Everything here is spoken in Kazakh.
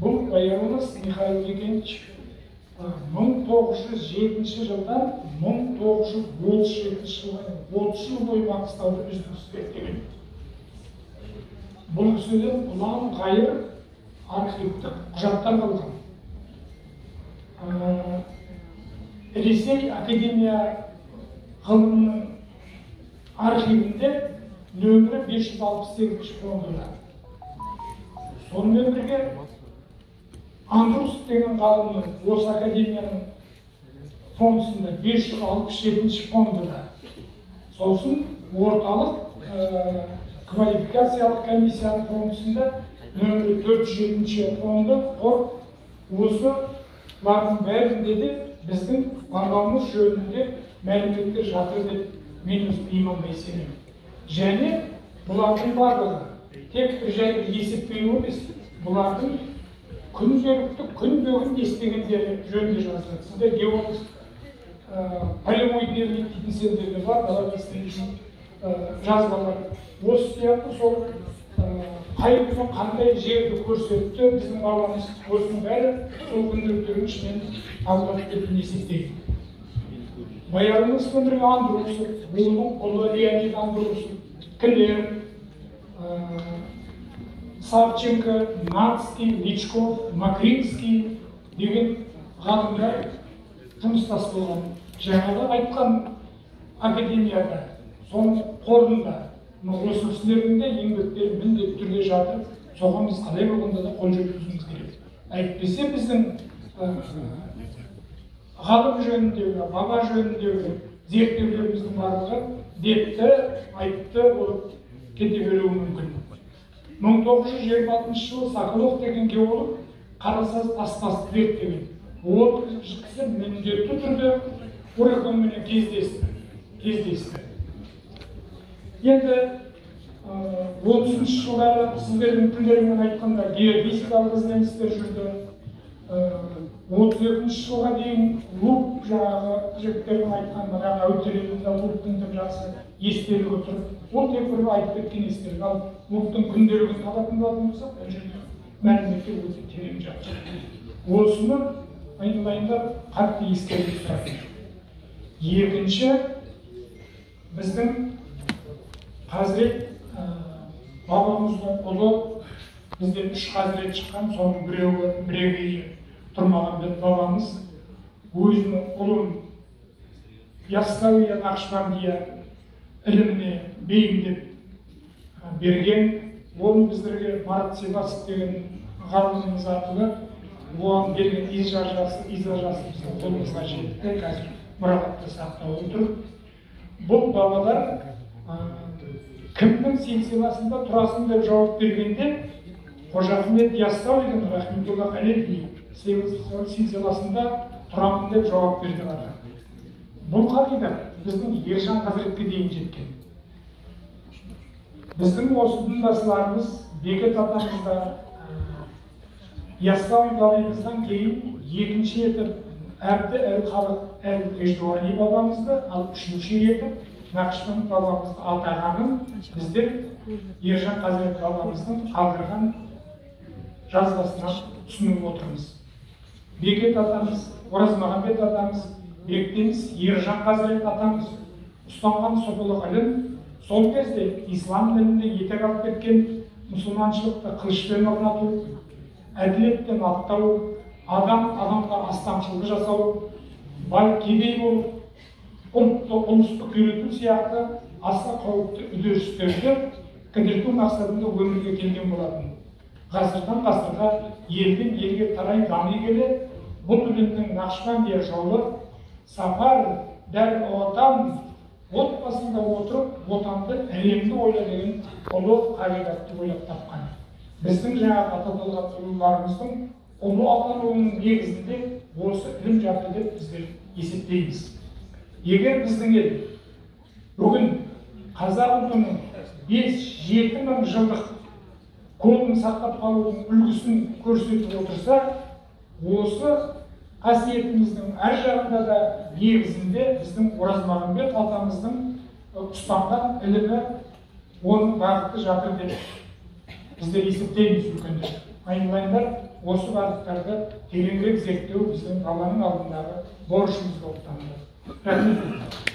Бұл баяғымыз Михаил Викентьевич 1907 жылдан 1937 жылға 30 жыл бойы Маңғыстауды үздіксіз деген. Бұл кісіден ұлан ғайыр архивтік құжаттар қалған. Ресей Академия ғылымының архивінде нөмірі 568 фондында. Сонымен бірге Андрус деген ғалымның осы академияның фондысында 567 фондында. Сосын орталық квалификациялық комиссияның фондысында нөмірі 407 фонды қор. Осылардың бәрінде де біздің бабамыз жөнінде мәліметтер жатыр деп мен өзім имандай сенемін. Және бұлардың барлығы тек бір жай есептеу емес, бұлардың күнделікті күнбөгін естігендері жөнінде жазылады. Сіздер геолог полевой дневник дейтін сендерде бар, жазбалар. Осы сияқты сол қай күні қандай жерді көрсетті, біздің бабамыз осының бәрі сол күнделіктердің ішінен табылады деп есептеймін. Баяғымыз көндірген Андрусов, оның ұлы Леонид Андрусов, Клер, Савченко, Нацкий, Личков, Макринский деген ғалымдар жұмыстас болған. Жаңағы айтқан академияда, соның қорында, осы кісілердің де еңбектері міндетті түрде жатыр. Соған біз қалай болғанда да қол жеткізуіміз керек. Әйтпесе біздің ғалым жөніндегі, баба жөніндегі зерттеулеріміздің барлығы депті, айтты болып кете беруі мүмкін. 1926 жылы Соколов деген геолог қарасаз тастасты зерттеген. Ол кісі міндетті түрде Ореконменен кездесті. Енді 30 жылдары сіздердің тілдерімен айтқанда геодезиялық ізденістер жүрді. 32 жылға дейін луп жаңағы жігіттердің айтқанда әутерелімді луптың деп жақсы естелік отырып, ол тек бір айтып кеткен естелік. Ал луптың күнделігін табатын болатын болсақ, бұл жерде мәліметтер өте терең жатыр. Осыны айналайындап қатты ескеріп тұрады. Екінші, біздің Хазірет бабамыздың ұлы, бізден 3 хазірет шыққан, соның біреуі Тұрмағанбет бабамыз өзінің ұлын Яссауия Нақшбандия іліміне бейімдеп берген. Оның біздерге Марат Сибасов деген ғалымымыз арқылы оған берген изажасы біздің қолымызға жетті, қазір мұрағатта сақтап отыр. Бұл бабалар кімнің силсиласында тұрасың деп жауап бергенде Қожа Ахмет Яссауидің рахметуллах алейхи силсиласында тұрамын деп жауап берді ғана. Бұл қағидат біздің Ержан Хазіретке дейін жеткен. Біздің осы дінбасыларымыз Бекет атамызда Яссауи бабамыздан кейін екінші етіп Әбді әл-Халық әл-Еждуани бабамызды, ал үшінші етіп Нақшбанд бабамызды атағанын біздер Ержан Хазірет бабамыздың қалдырған жазбасынан түсініп отырмыз. Бекет атамыз, Оразмағамбет атамыз, бектеміз Ержан Хазірет атамыз ұстанған сұлулық ілім сол кезде ислам дінінде етек алып кеткен мұсылманшылықты қылышпен орнату, әділеттен аттау, адамға астамшылық жасау, бай кедей болып, ұлысты күйрету сияқты аса қауіпті үдерістерді кідірту мақсатында өмірге келген болатын. Ғасырдан ғасырға елден елге тарай дами келе, бұл ілімнің Нақшбандия жолы сапар дәл отан отбасында отырып, отанды әлемді ойла деген ұлы қағидатты ойлап тапқан. Біздің жаңағы ататылған ұлыларымыздың ұлы атануының негізінде осы ілім жатыр деп біздер есептейміз. Егер біздің ел бүгін қазақ ұлтының 5-7 мың жылдық кодын сақтап қалудың үлгісін көрсетіп отырса, осы қасиетіміздің әр жағында да негізінде біздің Оразмағамбет атамыздың ұстанған ілімі оның бағыты жатыр деп біздер есептейміз үлкендер. айналайындар, осы бағыттарды тереңірек зерттеу біздің алланың алдындағы борышымыз болып табылады. Рахмет.